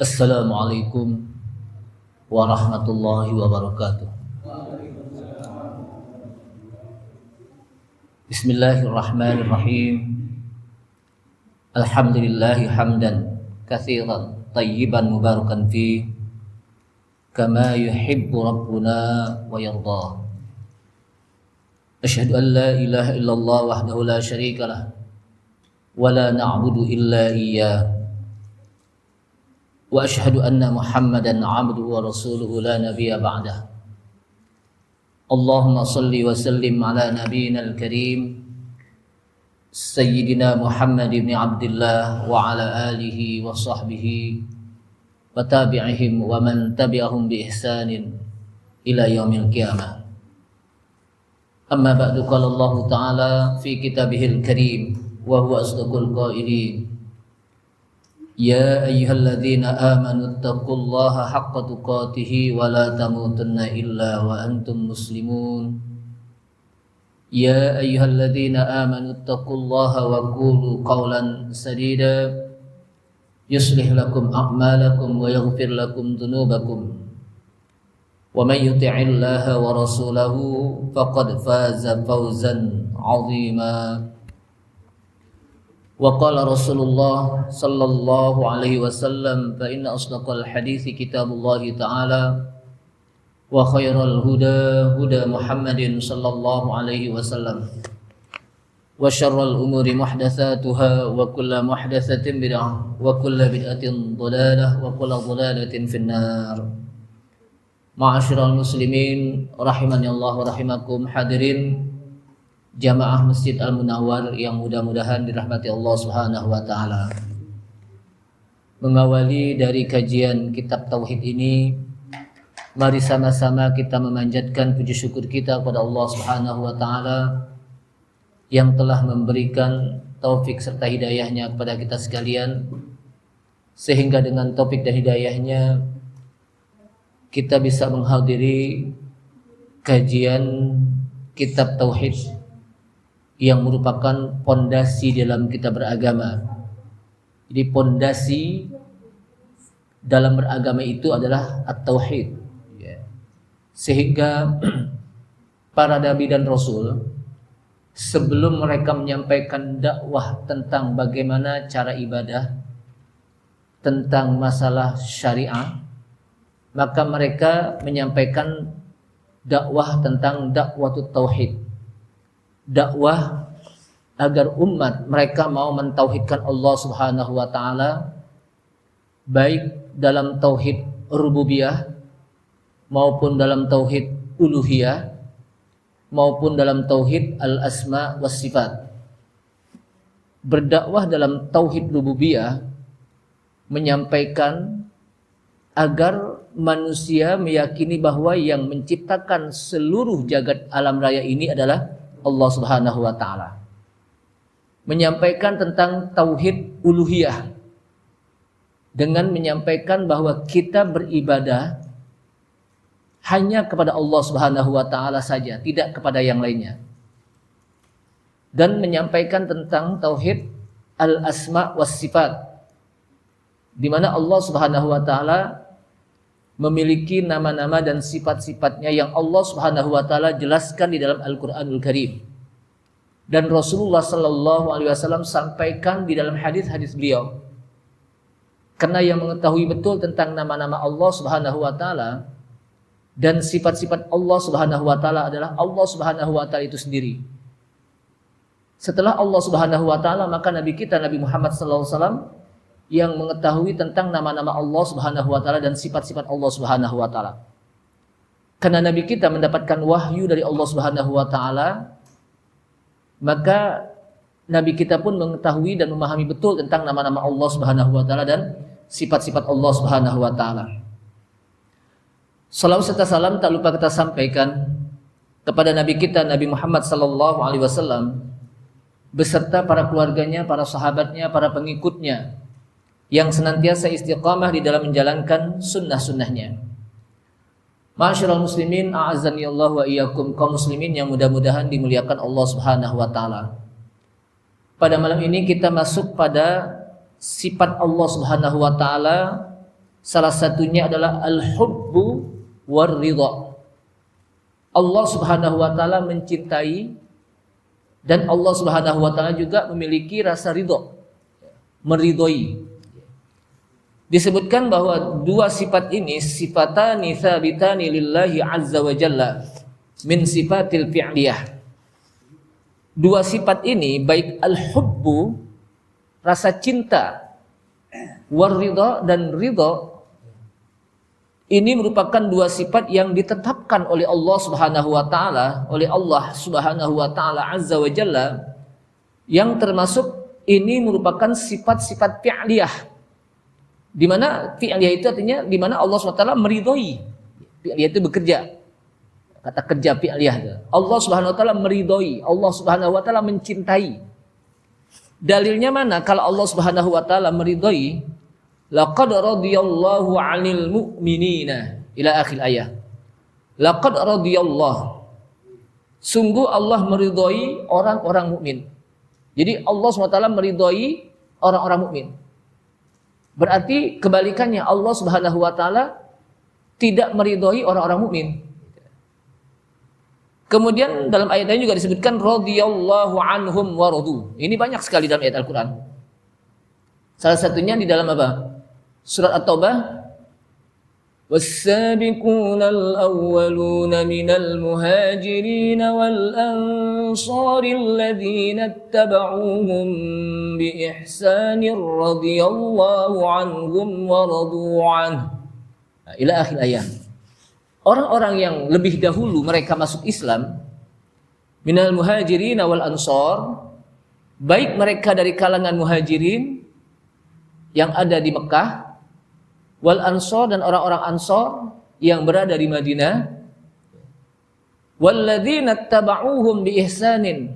Assalamualaikum warahmatullahi wabarakatuh. Bismillahirrahmanirrahim. Alhamdulillahi hamdan katsiran tayyiban mubarakan fi kama yuhibbu rabbuna wa yarda. Asyhadu an la ilaha illallah wahdahu la syarikalah wa la na'budu illa iyyah. Wa asyhadu anna Muhammadan 'abduhu wa rasuluhu la nabiyya ba'dah. Allahumma shalli wa sallim ala nabiyyinal karim Sayyidina Muhammad ibn Abdullah wa ala alihi wa sahbihi wa tabi'ihim wa man tabi'ahum bi ihsanin ila yaumil qiyamah. Amma ba'du, qala Allah Ta'ala fi kitabihil karim wa huwa asdaqul qailin. Ya ayyuhalladzina amanu taqullaha haqqa tuqatih wa la tamutunna illa wa antum muslimun. Ya ayyuhalladzina amanu taqullaha wa qulu qawlan sadida yuslih lakum a'malakum wa yaghfir lakum dhunubakum. Wa may yuti'illaha wa rasulahu faqad faza fawzan 'azima. Wa qala Rasulullah sallallahu alaihi wasallam fa inna asdaqal hadithi kitabullah ta'ala wa khairal huda huda Muhammadin sallallahu alaihi wasallam wa syarral umuri muhdatsatuha wa kullu muhdatsatin bid'ah wa kullu bid'atin dhalalah wa kullu dhalalatin finnar. Ma'asyiral muslimin rahimani Allah wa rahimakum, hadirin jamaah Masjid Al-Munawwar yang mudah-mudahan dirahmati Allah Subhanahu wa taala. Mengawali dari kajian kitab tauhid ini, mari sama-sama kita memanjatkan puji syukur kita kepada Allah Subhanahu wa taala yang telah memberikan taufik serta hidayahnya kepada kita sekalian, sehingga dengan taufik dan hidayahnya kita bisa menghadiri kajian kitab tauhid yang merupakan pondasi dalam kita beragama. Jadi pondasi dalam beragama itu adalah at-tauhid. Sehingga para nabi dan rasul sebelum mereka menyampaikan dakwah tentang bagaimana cara ibadah, tentang masalah syariah, maka mereka menyampaikan dakwah tentang dakwatut tauhid. Dakwah agar umat mereka mau mentauhidkan Allah Subhanahu wa taala, baik dalam tauhid rububiyah maupun dalam tauhid uluhiyah maupun dalam tauhid al-asma was sifat. Berdakwah dalam tauhid rububiyah menyampaikan agar manusia meyakini bahwa yang menciptakan seluruh jagat alam raya ini adalah Allah Subhanahu wa taala. Menyampaikan tentang tauhid uluhiyah dengan menyampaikan bahwa kita beribadah hanya kepada Allah Subhanahu wa taala saja, tidak kepada yang lainnya. Dan menyampaikan tentang tauhid al-asma was sifat, di mana Allah Subhanahu wa taala memiliki nama-nama dan sifat-sifatnya yang Allah Subhanahu wa taala jelaskan di dalam Al-Qur'anul Karim. Dan Rasulullah sallallahu alaihi wasallam sampaikan di dalam hadis-hadis beliau. Karena yang mengetahui betul tentang nama-nama Allah Subhanahu wa taala dan sifat-sifat Allah Subhanahu wa taala adalah Allah Subhanahu wa taala itu sendiri. Setelah Allah Subhanahu wa taala, maka nabi kita Nabi Muhammad sallallahu alaihi wasallam yang mengetahui tentang nama-nama Allah Subhanahu wa taala dan sifat-sifat Allah Subhanahu wa taala. Karena nabi kita mendapatkan wahyu dari Allah Subhanahu wa taala, maka nabi kita pun mengetahui dan memahami betul tentang nama-nama Allah Subhanahu wa taala dan sifat-sifat Allah Subhanahu wa taala. Salawat serta salam tak lupa kita sampaikan kepada nabi kita Nabi Muhammad sallallahu alaihi wasallam beserta para keluarganya, para sahabatnya, para pengikutnya yang senantiasa istiqamah di dalam menjalankan sunnah-sunnahnya. Ma'asyiral muslimin, a'azzani Allah wa iyyakum, kaum muslimin yang mudah-mudahan dimuliakan Allah Subhanahu wa taala. Pada malam ini kita masuk pada sifat Allah Subhanahu wa taala Salah satunya adalah al-hubbu war-ridha. Allah Subhanahu wa taala mencintai dan Allah Subhanahu wa taala juga memiliki rasa ridha, meridhoi. Disebutkan bahwa dua sifat ini sifatani tsabitani lillahi azza wa jalla min sifatil fi'liyah. Dua sifat ini baik al-hubbu, rasa cinta, war-ridha dan ridha, ini merupakan dua sifat yang ditetapkan oleh Allah Subhanahu wa taala, oleh Allah Subhanahu wa taala azza wa jalla, yang termasuk ini merupakan sifat-sifat fi'liyah. Di mana fi'liyah itu artinya di mana Allah Subhanahu wa taala meridhoi. Fi'liyah itu bekerja. Kata kerja fi'liyah itu. Allah Subhanahu wa taala meridhoi, Allah Subhanahu wa taala mencintai. Dalilnya mana kalau Allah Subhanahu wa taala meridhoi? Laqad radiyallahu 'anil mu'minina ila akhir ayat. Laqad radiyallahu. Sungguh Allah meridhoi orang-orang mukmin. Jadi Allah SWT meridhoi orang-orang mukmin. Berarti kebalikannya, Allah Subhanahu wa taala tidak meridhoi orang-orang mukmin. Kemudian dalam ayat ini juga disebutkan radhiyallahu anhum wa radu. Ini banyak sekali dalam ayat Al-Qur'an. Salah satunya di dalam apa? Surat At-Taubah, was-sabiquna al-awwaluna minal muhajirin wal ansari alladhina ittaba'uuhum bi ihsanin radhiyallahu anhum wa radu anhu. Ila akhir ayat. Orang-orang yang lebih dahulu mereka masuk Islam, minal muhajirin wal ansar, baik mereka dari kalangan muhajirin yang ada di Mekah, wal ansor dan orang-orang ansor yang berada di Madinah, walladzina tabauhum bi ihsanin,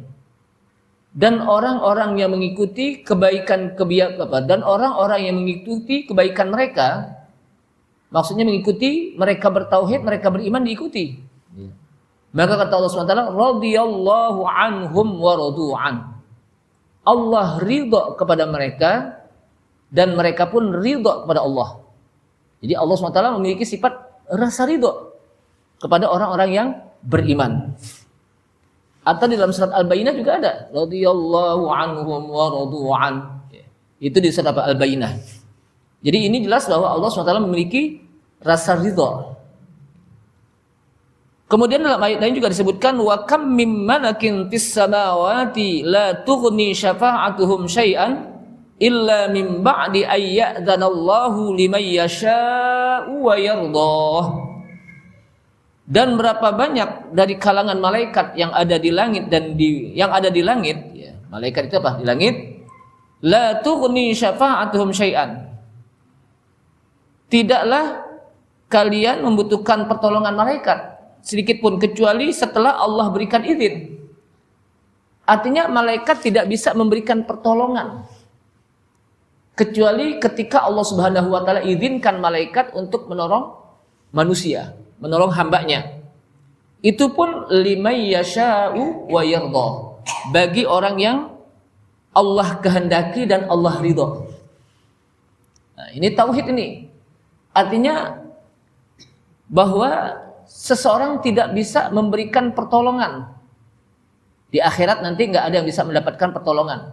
dan orang-orang yang mengikuti kebaikan dan orang-orang yang mengikuti kebaikan mereka, maksudnya mengikuti mereka bertauhid, mereka beriman diikuti. Maka kata Allah SWT, radhiyallahu anhum wa radu an. Allah ridha kepada mereka dan mereka pun ridha kepada Allah. Jadi Allah SWT memiliki sifat rasa ridha kepada orang-orang yang beriman. Atau di dalam surat Al-Bayyinah juga ada radhiyallahu anhum wa radu an. Itu di surat Al-Bayyinah. Jadi ini jelas bahwa Allah SWT memiliki rasa ridha. Kemudian dalam ayat lain juga disebutkan wa kam mim malakin fis samawati la tughni syafa'atuhum syai'an illa min ba'di ay ya'dhanallahu liman yasha'u wa yardah. Dan berapa banyak dari kalangan malaikat yang ada di langit dan yang ada di langit, ya, malaikat itu apa? Di langit, la tughni syafa'atuhum syai'an. Tidaklah kalian membutuhkan pertolongan malaikat sedikit pun kecuali setelah Allah berikan izin. Artinya malaikat tidak bisa memberikan pertolongan kecuali ketika Allah Subhanahu wa taala izinkan malaikat untuk menolong manusia, menolong hambanya. Itu pun liman yasha'u wa yarda, bagi orang yang Allah kehendaki dan Allah ridha. Nah, ini tauhid ini. Artinya bahwa seseorang tidak bisa memberikan pertolongan di akhirat, nanti nggak ada yang bisa mendapatkan pertolongan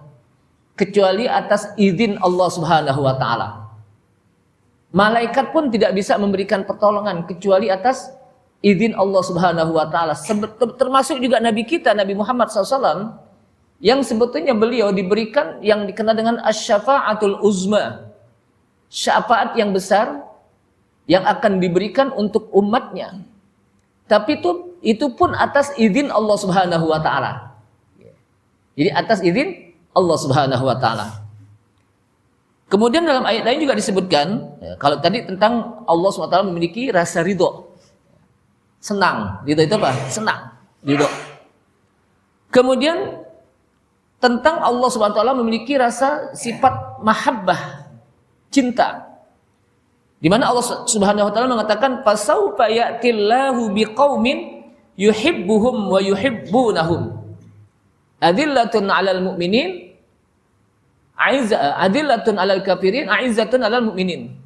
kecuali atas izin Allah Subhanahu wa taala. Malaikat pun tidak bisa memberikan pertolongan kecuali atas izin Allah Subhanahu wa taala. Termasuk juga Nabi kita, Nabi Muhammad SAW, yang sebetulnya beliau diberikan yang dikenal dengan asy-syafa'atul uzma, syafaat yang besar yang akan diberikan untuk umatnya. Tapi itu pun atas izin Allah Subhanahu wa taala. Jadi atas izin Allah Subhanahu wa taala. Kemudian dalam ayat lain juga disebutkan, ya, kalau tadi tentang Allah SWT memiliki rasa ridho, senang, ridho itu apa? Senang, ridho. Kemudian tentang Allah SWT memiliki rasa sifat mahabbah, cinta. Di mana Allah Subhanahu wa taala mengatakan fasaufa ya'tillahu biqaumin yuhibbuhum wa yuhibbunahum. Adillatun 'alal mu'minin, adillatun 'alal kafirin, a'izzatun 'alal mu'minin.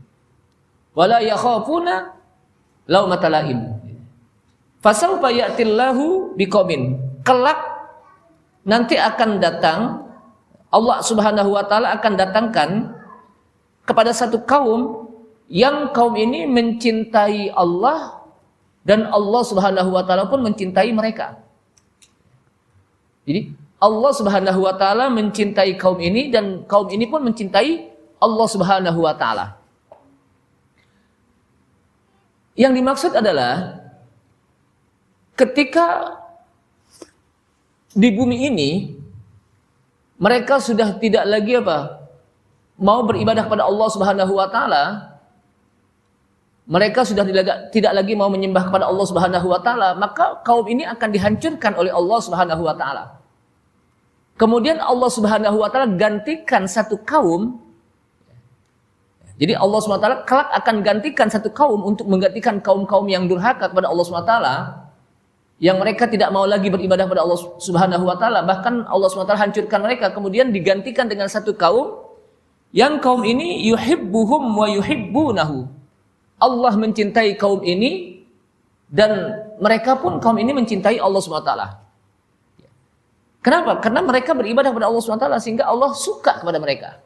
wala yakhafuna laumata laim. Fasawfa ya'tillahu biqaumin. Kelak nanti akan datang, Allah Subhanahu wa taala akan datangkan kepada satu kaum yang kaum ini mencintai Allah dan Allah Subhanahu wa taala pun mencintai mereka. Jadi Allah Subhanahu wa taala mencintai kaum ini dan kaum ini pun mencintai Allah Subhanahu wa taala. Yang dimaksud adalah ketika di bumi ini mereka sudah tidak lagi mau beribadah kepada Allah Subhanahu wa taala, mereka sudah tidak lagi mau menyembah kepada Allah Subhanahu wa taala, maka kaum ini akan dihancurkan oleh Allah Subhanahu wa taala. Kemudian Allah Subhanahu wa taala gantikan satu kaum. Jadi Allah Subhanahu wa taala kelak akan gantikan satu kaum untuk menggantikan kaum-kaum yang durhaka kepada Allah Subhanahu wa taala, yang mereka tidak mau lagi beribadah kepada Allah Subhanahu wa taala, bahkan Allah Subhanahu wa taala hancurkan mereka, kemudian digantikan dengan satu kaum yang kaum ini yuhibbuhum wa yuhibbunahu. Allah mencintai kaum ini dan mereka pun kaum ini mencintai Allah Subhanahu wa taala. Kenapa? Karena mereka beribadah kepada Allah Subhanahu wa taala sehingga Allah suka kepada mereka.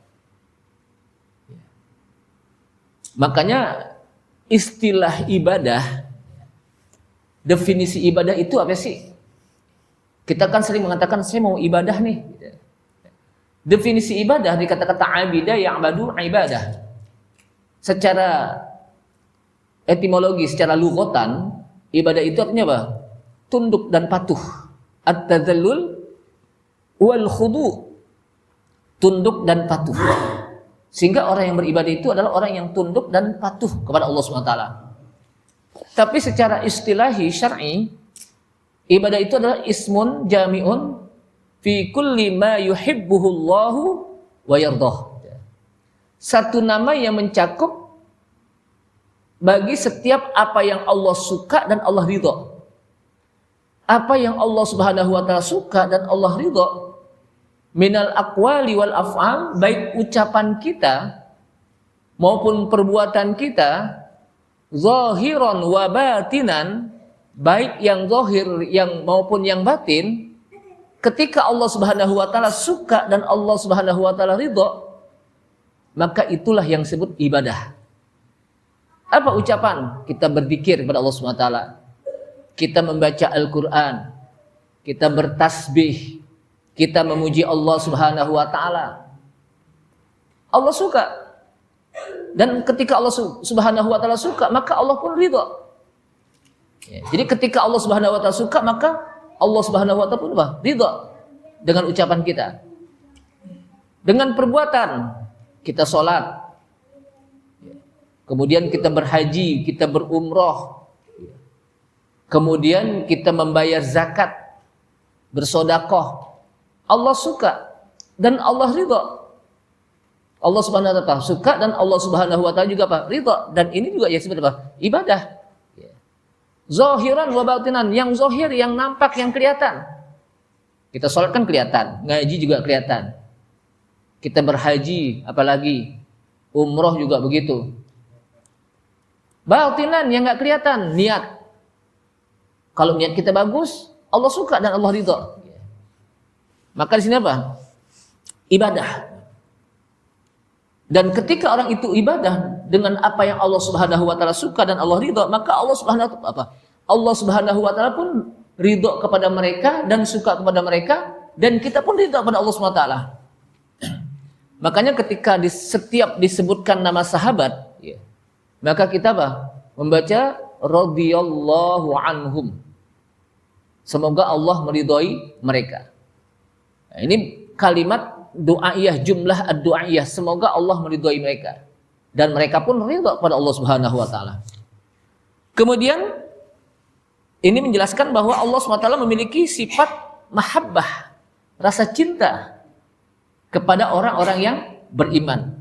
Makanya istilah ibadah, definisi ibadah itu apa sih? Kita kan sering mengatakan saya mau ibadah nih. Definisi ibadah di kata-kata abida ya'badu ibadah. Secara etimologi, secara lughatan, ibadah itu artinya apa? Tunduk dan patuh. At-tadzallul wal khudu'. Tunduk dan patuh. Sehingga orang yang beribadah itu adalah orang yang tunduk dan patuh kepada Allah SWT. Tapi secara istilahi syar'i, ibadah itu adalah ismun jami'un fi kulli ma yuhibbuhullahu wa yardah. Satu nama yang mencakup bagi setiap apa yang Allah suka dan Allah ridha. Apa yang Allah Subhanahu wa taala suka dan Allah ridha, minal aqwali wal af'al, baik ucapan kita maupun perbuatan kita, zahiran wa batinan, baik yang zahir yang maupun yang batin, ketika Allah Subhanahu wa taala suka dan Allah Subhanahu wa taala ridha, maka itulah yang disebut ibadah. Apa ucapan? Kita berzikir kepada Allah Subhanahu wa taala. Kita membaca Al-Qur'an. Kita bertasbih. Kita memuji Allah Subhanahu wa taala. Allah suka. Dan ketika Allah Subhanahu wa taala suka, maka Allah pun ridha. Jadi ketika Allah Subhanahu wa taala suka, maka Allah Subhanahu wa taala pun ridha dengan ucapan kita. Dengan perbuatan, kita sholat. Kemudian kita berhaji, kita berumroh. Kemudian kita membayar zakat, bersedekah. Allah suka dan Allah ridha. Allah Subhanahu wa taala suka dan Allah Subhanahu wa taala juga ridha, dan ini juga ya sebenarnya ibadah. Zahiran wa batinan, yang zahir, yang nampak, yang kelihatan. Kita sholat kan kelihatan, ngaji juga kelihatan. Kita berhaji apalagi, umroh juga begitu. Batinan yang enggak kelihatan, niat. Kalau niat kita bagus, Allah suka dan Allah ridha. Maka di sini apa? Ibadah. Dan ketika orang itu ibadah dengan apa yang Allah Subhanahu wa taala suka dan Allah ridha, maka Allah Subhanahu wa taala pun ridha kepada mereka dan suka kepada mereka, dan kita pun ridha kepada Allah Subhanahu wa taala. Makanya ketika setiap disebutkan nama sahabat, maka kita membaca radhiyallahu anhum. Semoga Allah meridhai mereka. Nah, ini kalimat doaiyah, jumlah ad-doaiyah, semoga Allah meridhai mereka dan mereka pun ridha kepada Allah Subhanahu wa taala. Kemudian ini menjelaskan bahwa Allah SWT memiliki sifat mahabbah, rasa cinta kepada orang-orang yang beriman.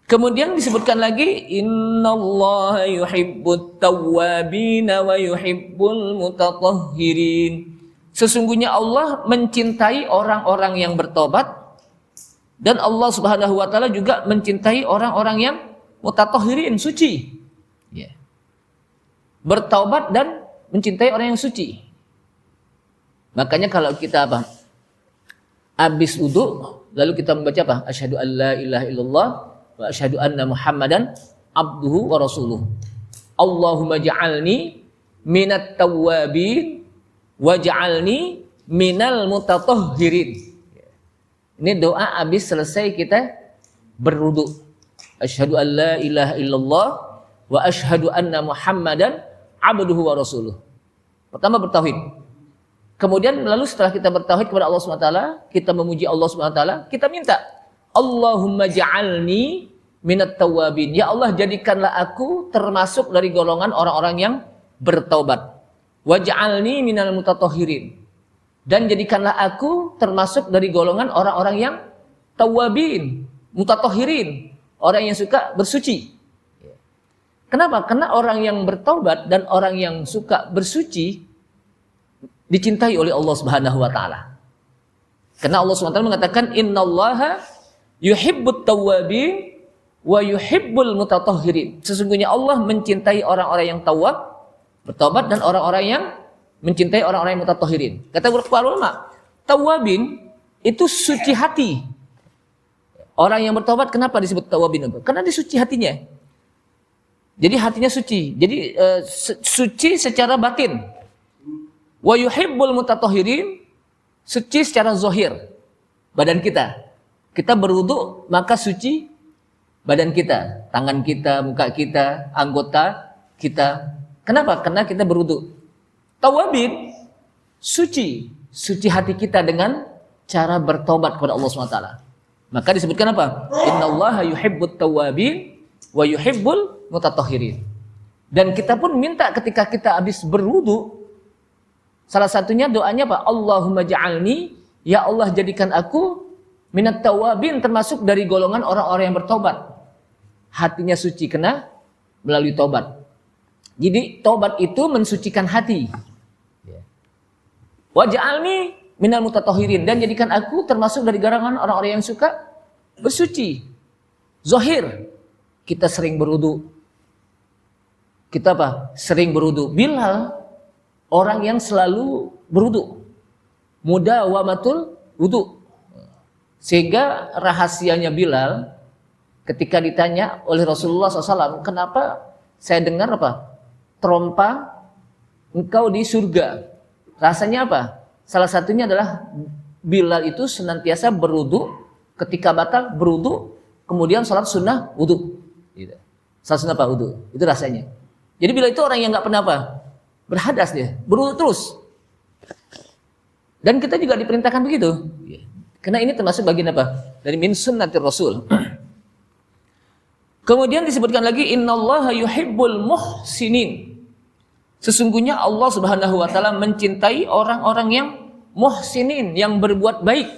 Kemudian disebutkan lagi, innallaha yuhibbut tawwabina wa yuhibbul mutatahhirin. Sesungguhnya Allah mencintai orang-orang yang bertobat, dan Allah Subhanahu wa taala juga mencintai orang-orang yang mutatahhirin, suci. Ya. Bertaubat dan mencintai orang yang suci. Makanya kalau kita habis wudu, lalu kita membaca apa? Asyhadu an la ilaha illallah wa asyhadu anna Muhammadan abduhu wa rasuluh. Allahumma ja'alni minat tawwabin waj'alni minal mutatahhirin. Ini doa habis selesai kita berwudu. Asyhadu an la ilaha illallah wa asyhadu anna Muhammadan abduhu wa rasuluh. Pertama bertauhid. Kemudian lalu setelah kita bertauhid kepada Allah SWT, kita memuji Allah SWT, kita minta Allahumma ja'alni minat tawwabin. Ya Allah, jadikanlah aku termasuk dari golongan orang-orang yang bertaubat. Waj'alni minal mutatahhirin. Dan jadikanlah aku termasuk dari golongan orang-orang yang tawwabin, mutatahhirin, orang yang suka bersuci. Kenapa? Karena orang yang bertaubat dan orang yang suka bersuci dicintai oleh Allah Subhanahu wa taala. Karena Allah Subhanahu wa taala mengatakan innallaha yuhibbut tawwabin wa yuhibbul mutatahhirin. Sesungguhnya Allah mencintai orang-orang yang tawab, bertaubat, dan orang-orang yang mencintai orang-orang yang mutatahhirin. Kata para ulama, tawabin itu suci hati. Orang yang bertaubat kenapa disebut tawabin? Karena dia suci hatinya. Jadi hatinya suci. Jadi suci secara batin. Wa yuhibbul mutatahhirin, suci secara zahir badan kita. Kita berwudu maka suci badan kita, tangan kita, muka kita, anggota kita. Kenapa? Karena kita berwudu. Tawabin suci hati kita dengan cara bertobat kepada Allah SWT. Maka disebutkan apa? Innallaha yuhibbut tawabin wa yuhibbul mutatahhirin. Dan kita pun minta ketika kita habis berwudu, salah satunya doanya apa? Allahumma ja'alni, ya Allah jadikan aku minat tawabin, termasuk dari golongan orang-orang yang bertobat. Hatinya suci kena melalui tobat. Jadi tobat itu mensucikan hati. Wa ja'alni minal mutatahhirin, dan jadikan aku termasuk dari golongan orang-orang yang suka bersuci. Zahir, kita sering berwudu. Kita sering berwudu. Bilal orang yang selalu berwudu, mudawamatul wudu. Sehingga rahasianya Bilal ketika ditanya oleh Rasulullah SAW, kenapa saya dengar trompa engkau di surga? Rasanya apa? Salah satunya adalah Bilal itu senantiasa berwudu, ketika batal berwudu, kemudian sholat sunnah wudu. Sholat sunnah wudu, itu rasanya. Jadi Bilal itu orang yang nggak pernah berhadas, dia berwudu terus. Dan kita juga diperintahkan begitu. Karena ini termasuk bagian dari min sunnatir Rasul. Kemudian disebutkan lagi innallaha yuhibbul muhsinin. Sesungguhnya Allah Subhanahu wa taala mencintai orang-orang yang muhsinin, yang berbuat baik.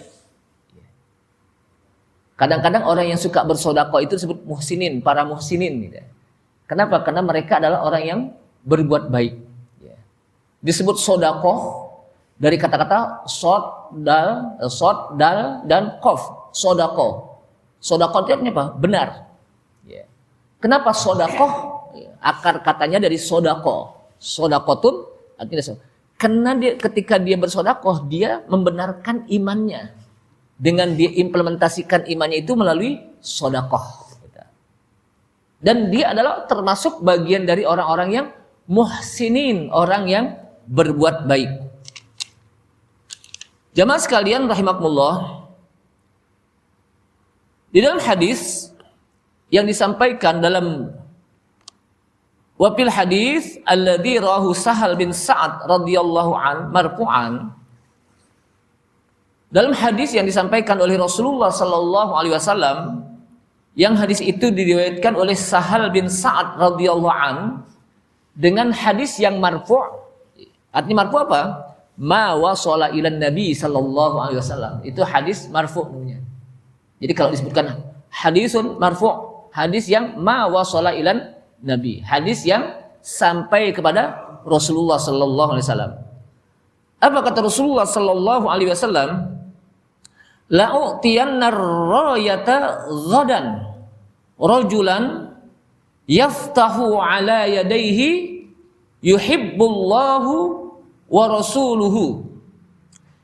Kadang-kadang orang yang suka bersedekah itu disebut muhsinin, para muhsinin gitu. Kenapa? Karena mereka adalah orang yang berbuat baik. Disebut sodakoh dari kata-kata sod, dal, dan kof. Sodakoh. Sodakoh itu artinya apa? Benar. Kenapa sodakoh? Akar katanya dari sodakoh. Sodakotun artinya karena ketika dia bersodakoh, dia membenarkan imannya dengan dia implementasikan imannya itu melalui sodakoh. Dan dia adalah termasuk bagian dari orang-orang yang muhsinin, orang yang berbuat baik. Jamaah sekalian rahimakumullah, di dalam hadis yang disampaikan dalam wafil hadis alladzi rawahu Sahal bin Sa'ad radhiyallahu an marfu'an, dalam hadis yang disampaikan oleh Rasulullah sallallahu alaihi wasallam, yang hadis itu diriwayatkan oleh Sahal bin Sa'ad radhiyallahu an dengan hadis yang marfu'. Artinya marfu' apa? Ma wasala ilan nabi sallallahu alaihi wasallam. Itu hadis marfu' namanya. Jadi kalau disebutkan hadisun marfu', hadis yang ma wasala ilan nabi, hadis yang sampai kepada Rasulullah sallallahu alaihi wasallam. Apa kata Rasulullah sallallahu alaihi wasallam? La'utiyanna ar-rayata ghadan rajulan yaftahu ala yadayhi yuhibbullahu wa rasuluhu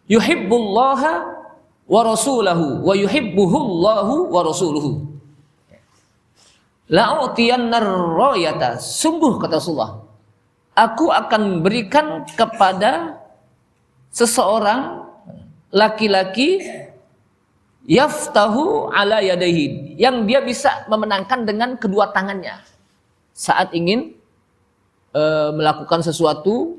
yuhibbullaha wa rasulahu wa yuhibbuhullahu wa rasuluhu. La'utiyannar rayata, sungguh kata Rasulullah, aku akan berikan kepada seseorang laki-laki yaftahu ala yadayhi, yang dia bisa memenangkan dengan kedua tangannya saat ingin melakukan sesuatu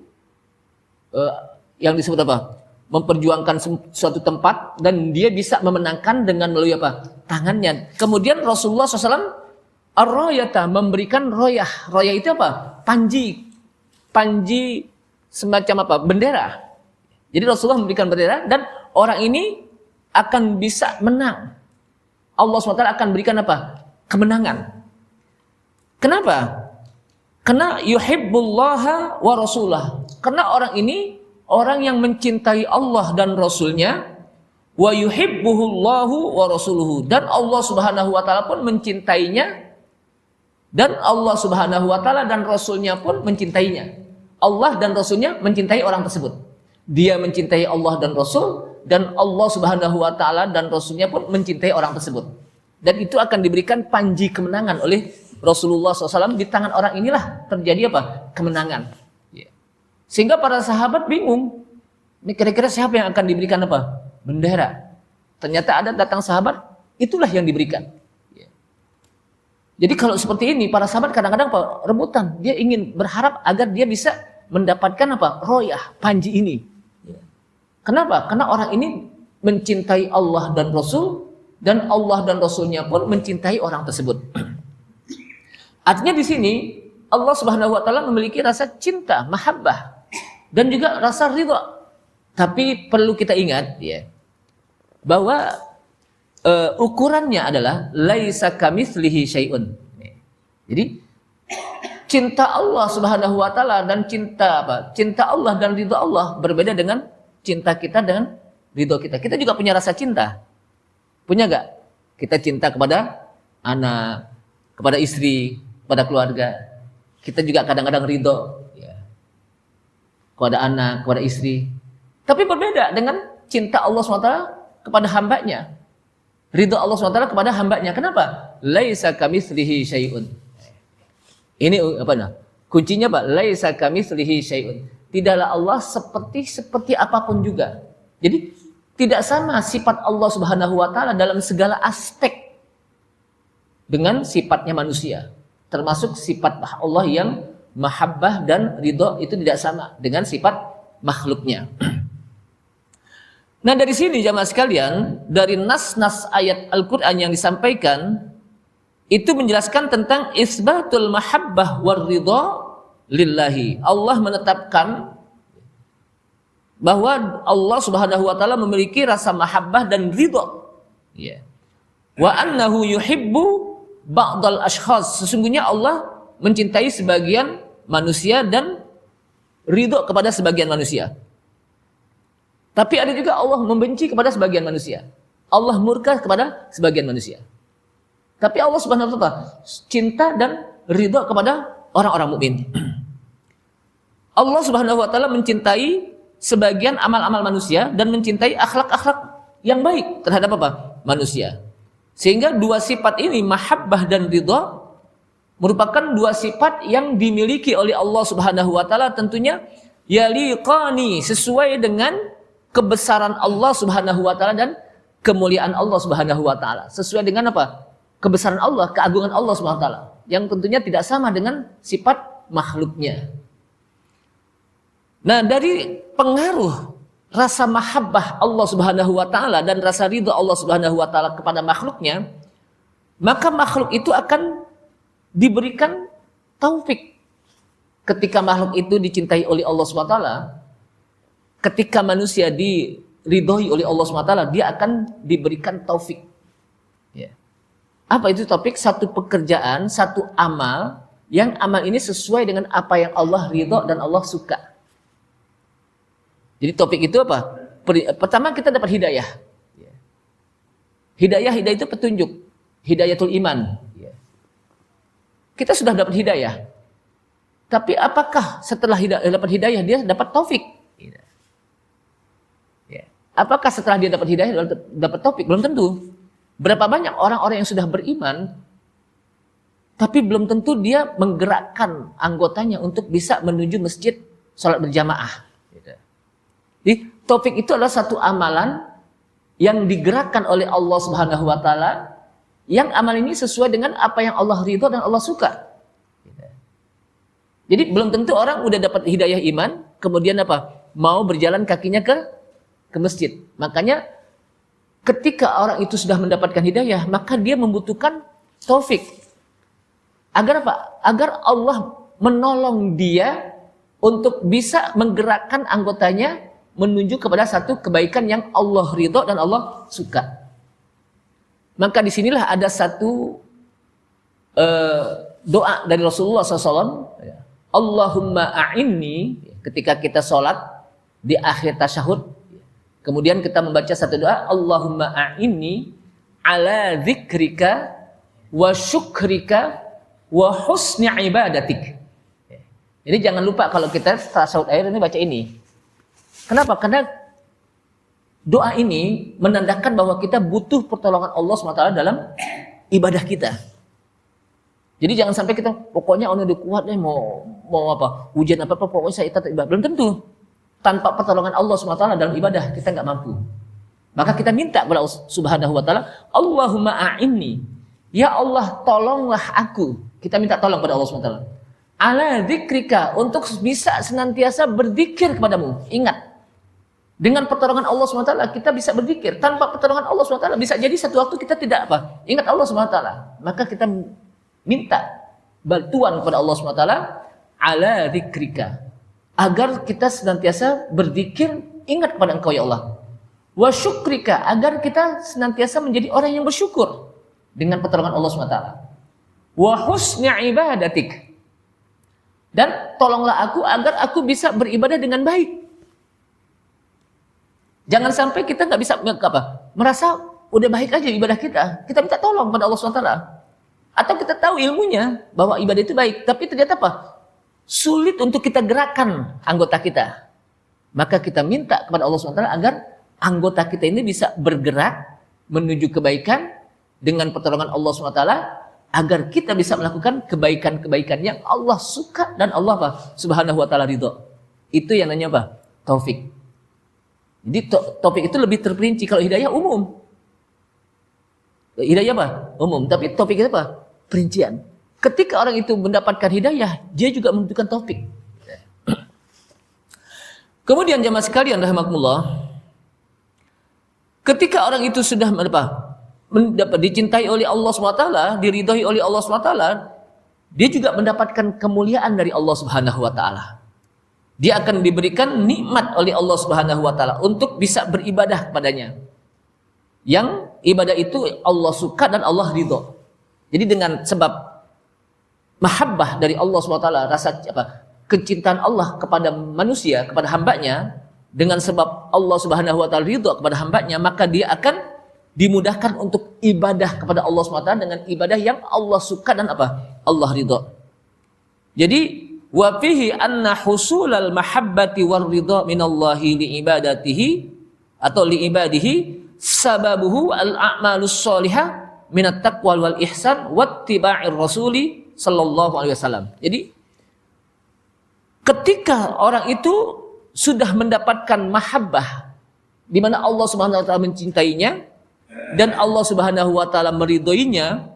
yang disebut apa? Memperjuangkan suatu tempat, dan dia bisa memenangkan dengan melalui apa? Tangannya. Kemudian Rasulullah SAW ar-rayata, memberikan royah. Royah itu apa? Panji. Panji semacam apa? Bendera. Jadi Rasulullah memberikan bendera dan orang ini akan bisa menang. Allah SWT akan berikan apa? Kemenangan. Kenapa? Karena yuhibbullaha wa rasulah. Karena orang ini orang yang mencintai Allah dan Rasulnya, wa yuhibbuhullahu wa rasuluhu, dan Allah Subhanahu wa taala pun mencintainya, dan Allah Subhanahu wa taala dan Rasulnya pun mencintainya. Allah dan Rasulnya mencintai orang tersebut. Dia mencintai Allah dan Rasul, dan Allah Subhanahu wa taala dan Rasulnya pun mencintai orang tersebut. Dan itu akan diberikan panji kemenangan oleh Rasulullah SAW. Di tangan orang inilah terjadi apa? Kemenangan. Sehingga para sahabat bingung. Ini kira-kira siapa yang akan diberikan apa? Bendera. Ternyata ada datang sahabat, itulah yang diberikan. Jadi kalau seperti ini, para sahabat kadang-kadang rebutan. Dia ingin berharap agar dia bisa mendapatkan apa? Royah, panji ini. Kenapa? Karena orang ini mencintai Allah dan Rasul, dan Allah dan Rasulnya pun mencintai orang tersebut. Artinya di sini Allah Subhanahu wa taala memiliki rasa cinta, mahabbah, dan juga rasa ridha. Tapi perlu kita ingat ya, bahwa ukurannya adalah laisa kamitslihi syai'un. Jadi cinta Allah Subhanahu wa taala dan cinta apa? Cinta Allah dan ridha Allah berbeda dengan cinta kita dengan ridha kita. Kita juga punya rasa cinta. Punya enggak? Kita cinta kepada anak, kepada istri, kepada keluarga. Kita juga kadang-kadang ridha ya, kepada anak, kepada istri. Tapi berbeda dengan cinta Allah SWT kepada hambanya. Ridha Allah SWT kepada hambanya. Kenapa? Laisa kamitslihi syai'un. Ini apa nah? Kuncinya apa? Laisa kamitslihi syai'un. Tidaklah Allah seperti apapun juga. Jadi tidak sama sifat Allah Subhanahu wa taala dalam segala aspek dengan sifatnya manusia. Termasuk sifat Allah yang mahabbah dan ridha itu tidak sama dengan sifat makhluknya. Nah dari sini jamaah sekalian, dari nas-nas ayat Al-Quran yang disampaikan itu menjelaskan tentang isbatul mahabbah war ridha lillahi. Allah menetapkan bahwa Allah Subhanahu wa taala memiliki rasa mahabbah dan ridha. Ya. Wa annahu yuhibbu ba'dal ashkhas, sesungguhnya Allah mencintai sebagian manusia dan ridho kepada sebagian manusia. Tapi ada juga Allah membenci kepada sebagian manusia. Allah murka kepada sebagian manusia. Tapi Allah Subhanahu wa taala cinta dan ridho kepada orang-orang mukmin. Allah Subhanahu wa taala mencintai sebagian amal-amal manusia dan mencintai akhlak-akhlak yang baik terhadap apa? Manusia. Sehingga dua sifat ini, mahabbah dan ridha, merupakan dua sifat yang dimiliki oleh Allah Subhanahu wa taala, tentunya yaliqani, sesuai dengan kebesaran Allah Subhanahu wa taala dan kemuliaan Allah Subhanahu wa taala. Sesuai dengan apa? Kebesaran Allah, keagungan Allah Subhanahu wa taala, yang tentunya tidak sama dengan sifat makhluknya. Nah, dari pengaruh rasa mahabbah Allah Subhanahu wa taala dan rasa ridha Allah Subhanahu wa taala kepada makhluknya, maka makhluk itu akan diberikan taufik. Ketika makhluk itu dicintai oleh Allah Subhanahu wa taala, ketika manusia diridhoi oleh Allah Subhanahu wa taala, dia akan diberikan taufik. Ya. Apa itu taufik? Satu pekerjaan, satu amal, yang amal ini sesuai dengan apa yang Allah ridho dan Allah suka. Jadi topik itu apa? Pertama kita dapat hidayah. Hidayah itu petunjuk. Hidayatul iman. kita sudah dapat hidayah. Tapi apakah setelah dapat hidayah dia dapat taufik? Ya. Apakah setelah dia dapat hidayah dapat taufik? Belum tentu. Berapa banyak orang-orang yang sudah beriman tapi belum tentu dia menggerakkan anggotanya untuk bisa menuju masjid sholat berjamaah. Jadi taufik itu adalah satu amalan yang digerakkan oleh Allah Subhanahu wa taala, yang amal ini sesuai dengan apa yang Allah ridho dan Allah suka. Jadi belum tentu orang udah dapat hidayah iman kemudian apa? Mau berjalan kakinya ke masjid. Makanya ketika orang itu sudah mendapatkan hidayah, maka dia membutuhkan taufik. Agar apa? Agar Allah menolong dia untuk bisa menggerakkan anggotanya menuju kepada satu kebaikan yang Allah ridho dan Allah suka. Maka disinilah ada satu doa dari Rasulullah SAW. Allahumma a'inni, ketika kita sholat di akhir tasyahud, kemudian kita membaca satu doa, Allahumma a'inni ala dzikrika wa syukrika wa husni ibadatik. Jadi jangan lupa kalau kita tasyahud akhir ini baca ini. Kenapa? Karena doa ini menandakan bahwa kita butuh pertolongan Allah SWT dalam ibadah kita. Jadi jangan sampai kita pokoknya udah kuat deh mau apa hujan apa pokoknya saya tetap ibadah. Belum tentu. Tanpa pertolongan Allah SWT dalam ibadah kita nggak mampu. Maka kita minta kepada Allah Subhanahu wa taala, Allahumma a'inni. Ya Allah, tolonglah aku. Kita minta tolong kepada Allah SWT. Ala dzikrika, untuk bisa senantiasa berzikir kepadamu. Ingat. Dengan pertolongan Allah SWT kita bisa berzikir. Tanpa pertolongan Allah SWT bisa jadi satu waktu kita tidak apa? Ingat Allah SWT. Maka kita minta bantuan kepada Allah SWT ala dzikrika, agar kita senantiasa berzikir, ingat kepada Engkau ya Allah. Wa syukrika, agar kita senantiasa menjadi orang yang bersyukur dengan pertolongan Allah SWT. Wa husni ibadatik, dan tolonglah aku agar aku bisa beribadah dengan baik. Jangan sampai kita nggak bisa merasa udah baik aja ibadah kita. Kita minta tolong pada Allah SWT. Atau kita tahu ilmunya bahwa ibadah itu baik, tapi ternyata apa? Sulit untuk kita gerakan anggota kita. Maka kita minta kepada Allah SWT agar anggota kita ini bisa bergerak menuju kebaikan dengan pertolongan Allah SWT, agar kita bisa melakukan kebaikan-kebaikan yang Allah suka dan Allah apa? Subhanahu wa taala ridho. Itu yang namanya apa? Taufik. Jadi topik itu lebih terperinci. Kalau hidayah umum. Hidayah apa? Umum. Tapi topik itu apa? Perincian. Ketika orang itu mendapatkan hidayah, dia juga membutuhkan topik. Kemudian jamaah sekalian rahimakumullah, ketika orang itu sudah dicintai oleh Allah SWT, diridhoi oleh Allah SWT, dia juga mendapatkan kemuliaan dari Allah Subhanahu wa taala. Dia akan diberikan nikmat oleh Allah Subhanahu wa taala untuk bisa beribadah kepadanya. Yang ibadah itu Allah suka dan Allah ridho. Jadi dengan sebab mahabbah dari Allah Subhanahu wa taala, rasa kecintaan Allah kepada manusia, kepada hambanya, dengan sebab Allah Subhanahu wa taala ridho kepada hambanya, maka dia akan dimudahkan untuk ibadah kepada Allah Subhanahu wa taala dengan ibadah yang Allah suka dan Allah ridho. Jadi wa fihi anna husulal mahabbati war ridha minallahi li ibadatihi atau li ibadihi sababuhu al a'malus shalihah minat taqwa wal ihsan wattiba'ir rasuli sallallahu alaihi wasallam. Jadi ketika orang itu sudah mendapatkan mahabbah di mana Allah Subhanahu wa taala mencintainya dan Allah Subhanahu wa taala meridhoinya,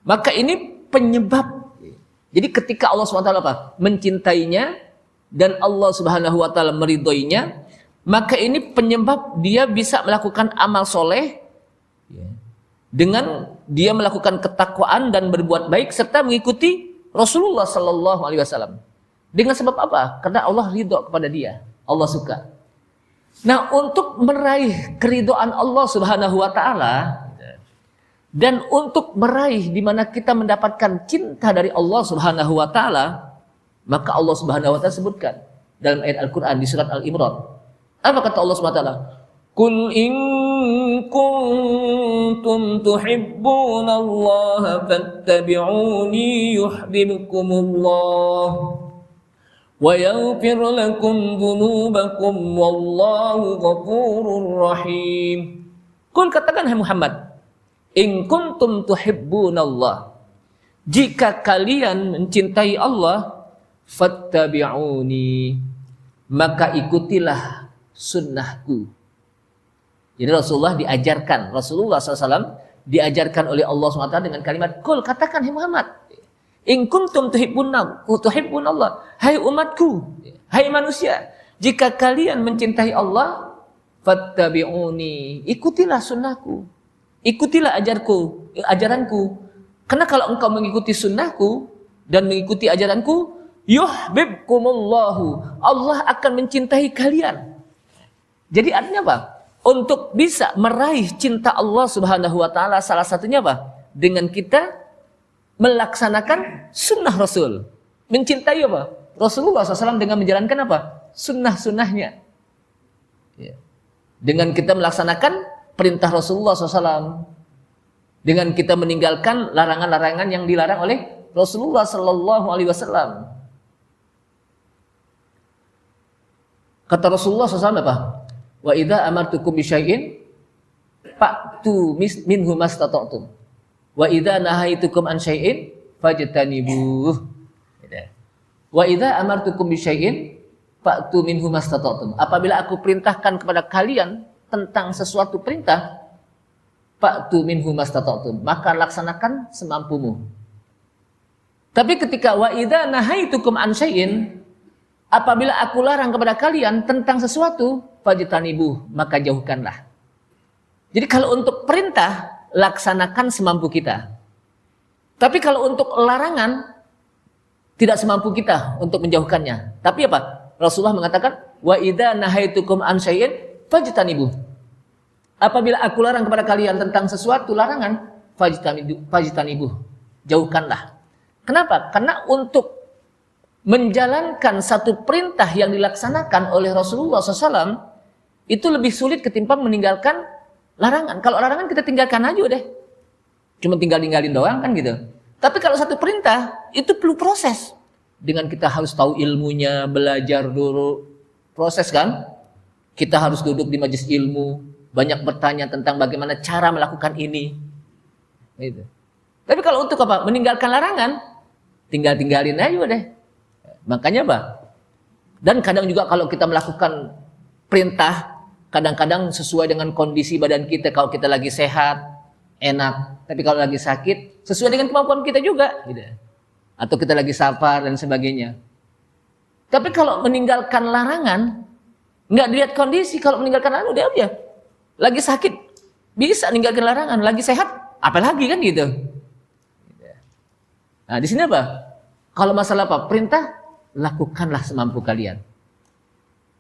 maka ini penyebab. Jadi ketika Allah SWT mencintainya dan Allah Subhanahu wa taala meridhoinya, maka ini penyebab dia bisa melakukan amal soleh dengan dia melakukan ketakwaan dan berbuat baik serta mengikuti Rasulullah sallallahu alaihi wasallam. Dengan sebab apa? Karena Allah ridho kepada dia, Allah suka. Nah, untuk meraih keridhaan Allah Subhanahu wa taala dan untuk meraih di mana kita mendapatkan cinta dari Allah Subhanahu wa taala, maka Allah Subhanahu wa taala sebutkan dalam ayat Al-Qur'an di surat Al-Imran. Apa kata Allah Subhanahu wa taala? Qul in kuntum tuhibbunallaha fattabi'uni yuhibbukumullah wa yaghfir lakum dhunubakum wallahu ghafurur rahim. Qul, katakan hai Muhammad, in kuntum tuhibbunallah, jika kalian mencintai Allah, fattabi'uni, maka ikutilah sunnahku. Jadi Rasulullah SAW diajarkan oleh Allah SWT dengan kalimat qul, katakan hai Muhammad, in kuntum tuhibbunallah, hai umatku, hai manusia, jika kalian mencintai Allah, fattabi'uni, ikutilah sunnahku, ikutilah ajaranku. Karena kalau engkau mengikuti sunnahku dan mengikuti ajaranku, yuhibbukumullahu, Allah akan mencintai kalian. Jadi artinya apa? Untuk bisa meraih cinta Allah Subhanahu wa taala, salah satunya apa? Dengan kita melaksanakan sunnah Rasul. Mencintai apa? Rasulullah SAW dengan menjalankan apa? Sunnah-sunnahnya. Dengan kita melaksanakan perintah Rasulullah SAW. Dengan kita meninggalkan larangan-larangan yang dilarang oleh Rasulullah SAW. Kata Rasulullah SAW apa? Wa idza amartukum bisyai'in fa'tu minhu mastata'tum wa idza nahaitukum an syai'in fajtanibuh. Wa idza amartukum bisyai'in fa'tu minhu mastata'tum, apabila aku perintahkan kepada kalian tentang sesuatu perintah, fa'tu minhu mastata'tum, maka laksanakan semampumu. Tapi ketika wa idza nahaitukum an syai'in, apabila aku larang kepada kalian tentang sesuatu, fajtanibuh, maka jauhkanlah. Jadi kalau untuk perintah, laksanakan semampu kita. Tapi kalau untuk larangan, tidak semampu kita untuk menjauhkannya. Tapi apa? Rasulullah mengatakan, wa idza nahaitukum an syai'in fajtanibuh. Apabila aku larang kepada kalian tentang sesuatu larangan, fajtanibuh, jauhkanlah. Kenapa? Karena untuk menjalankan satu perintah yang dilaksanakan oleh Rasulullah SAW itu lebih sulit ketimbang meninggalkan larangan. Kalau larangan kita tinggalkan aja deh, cuma tinggalin doang kan gitu. Tapi kalau satu perintah itu perlu proses. Dengan kita harus tahu ilmunya, belajar dulu, proses kan. Kita harus duduk di majelis ilmu, banyak bertanya tentang bagaimana cara melakukan ini. Gitu. Tapi kalau untuk apa? Meninggalkan larangan, tinggalin aja deh. Makanya apa? Dan kadang juga kalau kita melakukan perintah, kadang-kadang sesuai dengan kondisi badan kita. Kalau kita lagi sehat, enak. Tapi kalau lagi sakit, sesuai dengan kemampuan kita juga. Gitu. Atau kita lagi sabar dan sebagainya. Tapi kalau meninggalkan larangan, nggak dilihat kondisi. Kalau meninggalkan larangan, udah aja. Lagi sakit, bisa meninggalkan larangan. Lagi sehat, apalagi kan gitu. Nah di sini apa? Kalau masalah apa? Perintah, lakukanlah semampu kalian.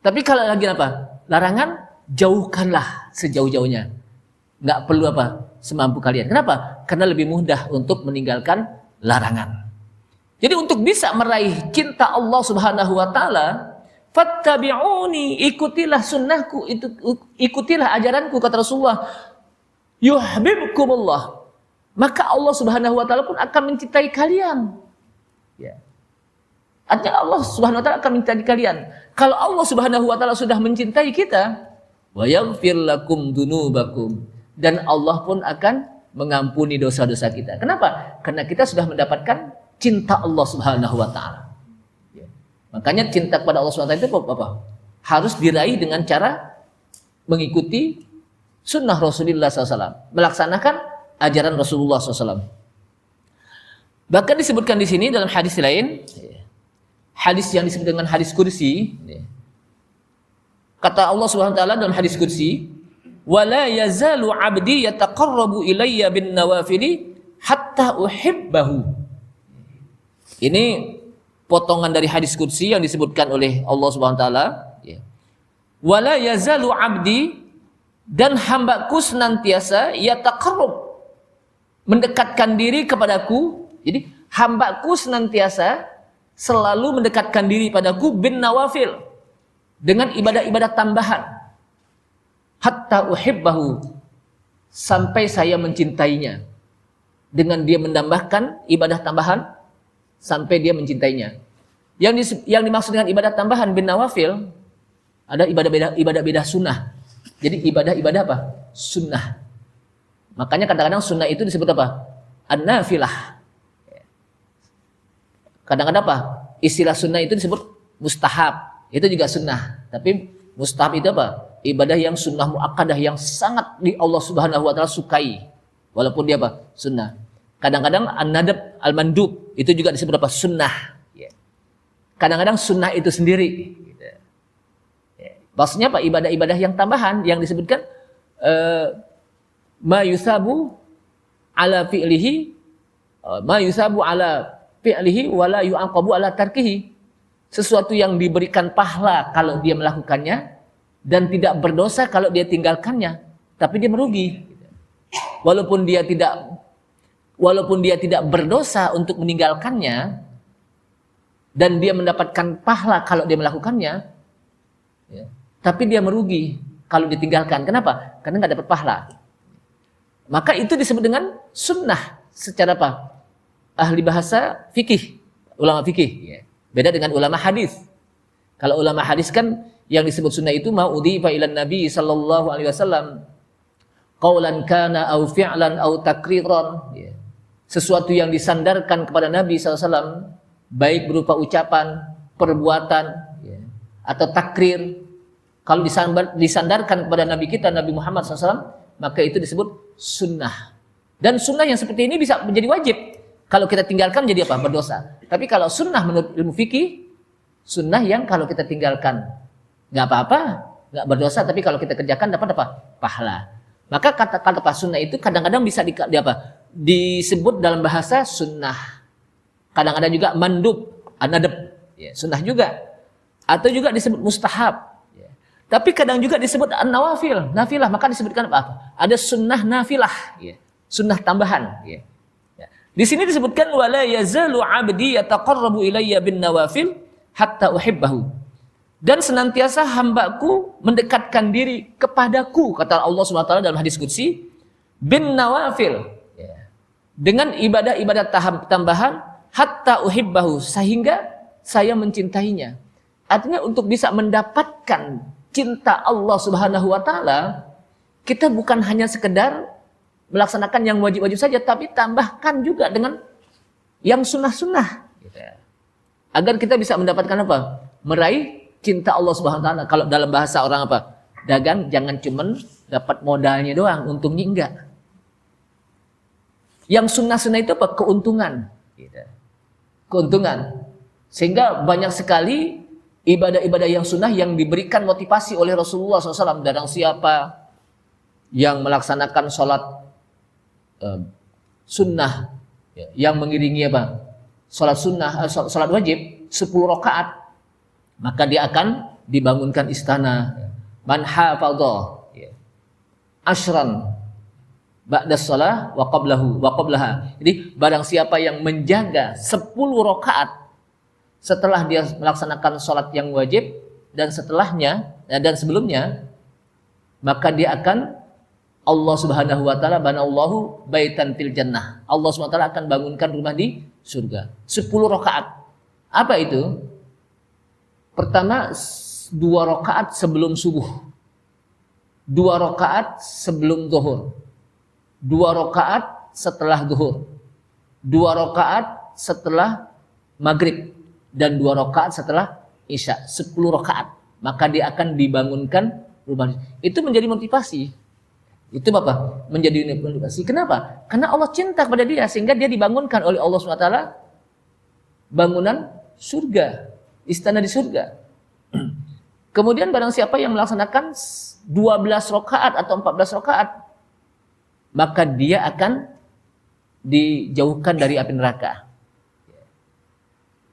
Tapi kalau lagi apa? Larangan, jauhkanlah sejauh-jauhnya. Nggak perlu apa? Semampu kalian. Kenapa? Karena lebih mudah untuk meninggalkan larangan. Jadi untuk bisa meraih cinta Allah Subhanahu wa taala, fattabi'uni, ikutilah sunnahku, ikutilah ajaranku, kata Rasulullah. Yuhibbukumullah. Maka Allah Subhanahu wa taala pun akan mencintai kalian. Ya. Artinya Allah Subhanahu wa taala akan mencintai kalian. Kalau Allah Subhanahu wa taala sudah mencintai kita, wa yaghfir lakum dzunubakum, dan Allah pun akan mengampuni dosa-dosa kita. Kenapa? Karena kita sudah mendapatkan cinta Allah Subhanahu wa taala. Ya. Makanya cinta kepada Allah Subhanahu wa taala itu apa? Harus diraih dengan cara mengikuti sunnah Rasulullah SAW, melaksanakan ajaran Rasulullah SAW. Bahkan disebutkan di sini dalam hadis lain, hadis yang disebut dengan hadis kursi, kata Allah Subhanahu wa taala dalam hadis kursi, wala yazalu 'abdi yataqarrabu ilayya bin nawafili hatta uhibbahu. Ini potongan dari hadis kursi yang disebutkan oleh Allah Subhanahu wa taala, wala yazalu 'abdi, dan hambaku senantiasa yataqarrab, mendekatkan diri kepadaku. Jadi hambaku senantiasa selalu mendekatkan diri padaku bin nawafil, dengan ibadah-ibadah tambahan. hatta uhibbahu, sampai saya mencintainya. Dengan dia menambahkan ibadah tambahan sampai dia mencintainya. Yang dimaksud dengan ibadah tambahan bin nawafil, ada ibadah sunnah. Jadi ibadah apa? Sunnah. Makanya kadang-kadang sunnah itu disebut apa? An-nafilah. Kadang-kadang apa? Istilah sunnah itu disebut mustahab. Itu juga sunnah. Tapi mustahab itu apa? Ibadah yang sunnah muakkadah, yang sangat di Allah Subhanahu wa taala sukai. Walaupun dia apa? Sunnah. Kadang-kadang an-nadab, al-mandub itu juga disebut apa? Sunnah. Kadang-kadang sunnah itu sendiri. Maksudnya apa? Ibadah-ibadah yang tambahan yang disebutkan ma yusabu ala fi'lihi wala yu'aqabu ala tarkihi. Sesuatu yang diberikan pahala kalau dia melakukannya dan tidak berdosa kalau dia tinggalkannya, tapi dia merugi. Walaupun dia tidak berdosa untuk meninggalkannya dan dia mendapatkan pahala kalau dia melakukannya, ya, tapi dia merugi kalau ditinggalkan. Kenapa? Karena nggak dapat pahala. Maka itu disebut dengan sunnah secara apa? Ahli bahasa fikih, ulama fikih. Ya. Beda dengan ulama hadis. Kalau ulama hadis kan yang disebut sunnah itu ma udhifa ilan Nabi sallallahu alaihi wasallam qaulan kana au fi'lan au takriran. Ya. Sesuatu yang disandarkan kepada Nabi SAW, baik berupa ucapan, perbuatan, ya, atau takrir. Kalau disandarkan kepada Nabi kita, Nabi Muhammad SAW, maka itu disebut sunnah. Dan sunnah yang seperti ini bisa menjadi wajib. Kalau kita tinggalkan jadi apa? Berdosa. Tapi kalau sunnah menurut ilmu fikih, sunnah yang kalau kita tinggalkan nggak apa-apa, nggak berdosa. Tapi kalau kita kerjakan dapat apa? Pahala. Maka kata sunnah itu kadang-kadang bisa disebut dalam bahasa sunnah. Kadang-kadang juga mandub, an-nadab, ya, sunnah juga. Atau juga disebut mustahab. Ya. Tapi kadang juga disebut an-nawafil, nafilah. Maka disebutkan apa? Ada sunnah nafilah, ya, sunnah tambahan. Ya. Ya. Di sini disebutkan wala yazalu 'abdi yataqarrabu ilayya bin nawafil hatta uhibbahu. Dan senantiasa hambaku mendekatkan diri kepadaku, kata Allah SWT dalam hadis qudsi, bin nawafil, ya, dengan ibadah-ibadah tambahan hatta uhibbahu, sehingga saya mencintainya. Artinya untuk bisa mendapatkan cinta Allah Subhanahu wa taala, kita bukan hanya sekedar melaksanakan yang wajib-wajib saja, tapi tambahkan juga dengan yang sunnah-sunnah, gitu. Agar kita bisa mendapatkan apa? Meraih cinta Allah Subhanahu wa taala. Kalau dalam bahasa orang apa? Dagang, jangan cuman dapat modalnya doang, untungnya enggak. Yang sunnah-sunnah itu apa? Keuntungan. Gitu. Keuntungan. Sehingga banyak sekali ibadah-ibadah yang sunnah yang diberikan motivasi oleh Rasulullah SAW. Barang siapa yang melaksanakan sholat sunnah, yang mengiringi apa? Sholat sunnah, sholat wajib 10 rakaat, maka dia akan dibangunkan istana. Man hafadha ashran ba'da shalah wa qablaha. Jadi barang siapa yang menjaga 10 rakaat setelah dia melaksanakan sholat yang wajib dan setelahnya dan sebelumnya, maka dia akan, Allah Subhanahu wa taala banallahu baitan fil jannah. Allah Subhanahu wa taala akan bangunkan rumah di surga. 10 rakaat. Apa itu? Pertama, 2 rakaat sebelum subuh, 2 rakaat sebelum zuhur, 2 rakaat setelah zuhur, 2 rakaat setelah maghrib, dan 2 rakaat setelah isya. 10 rakaat. Maka dia akan dibangunkan rumah. Itu menjadi motivasi. Itu Bapak, menjadi motivasi. Kenapa? Karena Allah cinta kepada dia, sehingga dia dibangunkan oleh Allah SWT bangunan surga, istana di surga. Kemudian barang siapa yang melaksanakan 12 rakaat atau 14 rakaat, maka dia akan dijauhkan dari api neraka.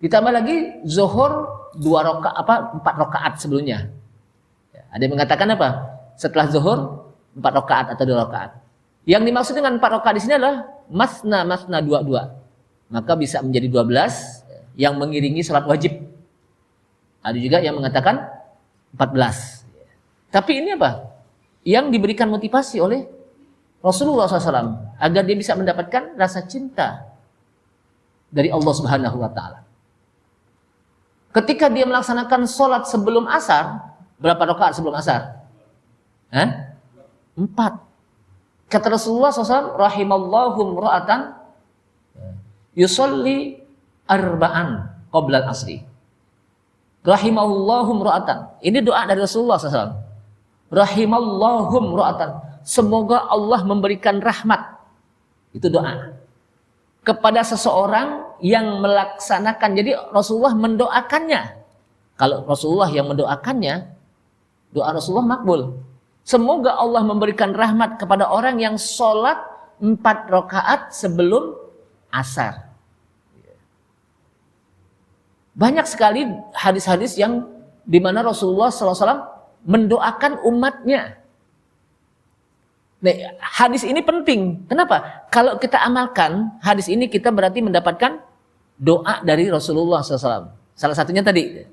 Ditambah lagi zuhur 4 rakaat sebelumnya. Ada yang mengatakan apa? Setelah zuhur 4 rakaat atau 2 rakaat. Yang dimaksud dengan 4 rakaat di sini adalah masna 2. Maka bisa menjadi 12 yang mengiringi salat wajib. Ada juga yang mengatakan 14. Tapi ini apa? yang diberikan motivasi oleh Rasulullah SAW agar dia bisa mendapatkan rasa cinta dari Allah Subhanahu wa taala. Ketika dia melaksanakan sholat sebelum asar, berapa rakaat sebelum asar? 4. Kata Rasulullah SAW, rahimallahu imra'atan yusolli arba'an qabla al-asri. Rahimahullahu imra'atan. Ini doa dari Rasulullah SAW. Rahimallahu imra'atan. Semoga Allah memberikan rahmat. Itu doa. Kepada seseorang yang melaksanakan. Jadi Rasulullah mendoakannya. Kalau Rasulullah yang mendoakannya, doa Rasulullah makbul. Semoga Allah memberikan rahmat kepada orang yang sholat 4 rakaat sebelum asar. Banyak sekali hadis-hadis yang dimana Rasulullah SAW mendoakan umatnya. Nah, hadis ini penting. Kenapa? Kalau kita amalkan hadis ini, kita berarti mendapatkan doa dari Rasulullah SAW. Salah satunya tadi.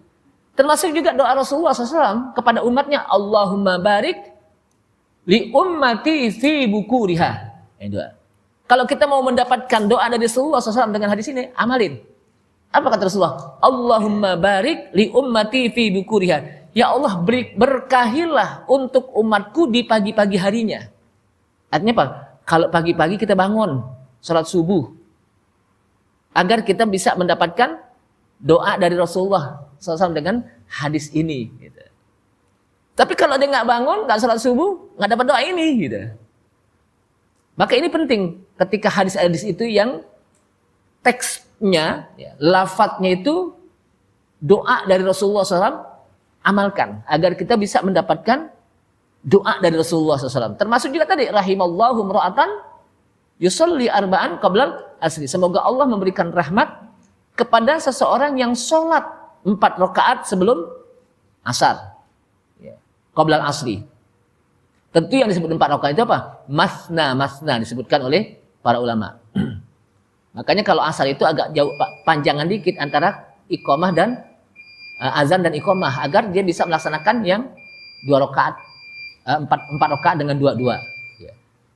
Termasuk juga doa Rasulullah SAW kepada umatnya. Allahumma barik li ummati fi bukuriha. Kalau kita mau mendapatkan doa dari Rasulullah SAW dengan hadis ini, amalin. Apa kata Rasulullah? Allahumma barik li ummati fi bukuriha. Ya Allah, berkahilah untuk umatku di pagi-pagi harinya. Artinya apa? Kalau pagi-pagi kita bangun, sholat subuh, agar kita bisa mendapatkan doa dari Rasulullah SAW dengan hadis ini. Gitu. Tapi kalau dia nggak bangun, nggak sholat subuh, nggak dapat doa ini. Gitu. Maka ini penting ketika hadis-hadis itu yang teksnya, lafadznya itu doa dari Rasulullah SAW, amalkan agar kita bisa mendapatkan doa dari Rasulullah SAW. Termasuk juga tadi rahimallahu imra'atan yusolli arba'an qabla asri. Semoga Allah memberikan rahmat kepada seseorang yang sholat 4 rakaat sebelum asar. Qabla asri. Tentu yang disebut 4 rakaat itu apa? Masna disebutkan oleh para ulama. Makanya kalau asar itu agak jauh panjangan dikit antara iqamah dan azan dan iqamah, agar dia bisa melaksanakan yang 2 rakaat. 4 rakaat dengan 2.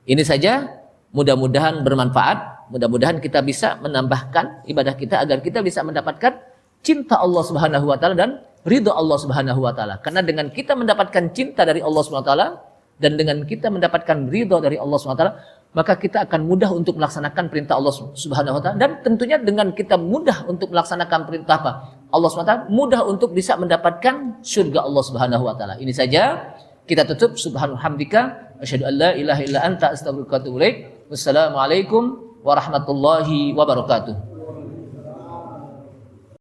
Ini saja, mudah-mudahan bermanfaat, mudah-mudahan kita bisa menambahkan ibadah kita agar kita bisa mendapatkan cinta Allah Subhanahu wa taala dan ridha Allah Subhanahu wa taala. Karena dengan kita mendapatkan cinta dari Allah Subhanahu wa taala dan dengan kita mendapatkan ridha dari Allah Subhanahu wa taala, maka kita akan mudah untuk melaksanakan perintah Allah Subhanahu wa taala, dan tentunya dengan kita mudah untuk melaksanakan perintah apa? Allah Subhanahu wa taala, mudah untuk bisa mendapatkan surga Allah Subhanahu wa taala. Ini saja. Kita tutup. Subhanalhamdika asyhadu an la ilaha illa anta astaghfiruka wa atubu ilaik. Wassalamualaikum warahmatullahi wabarakatuh.